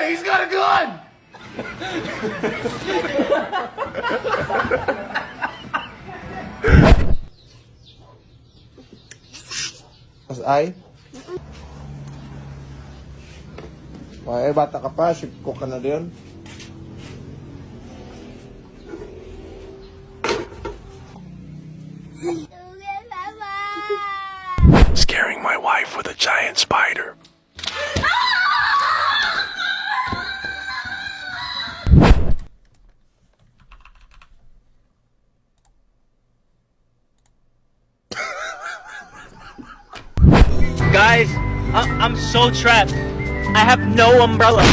He's got a gun! Mas ay? Ay, bata ka pa, ship ko ka na din. Scaring my wife with a giant spider. Guys, I'm so trapped. I have no umbrella.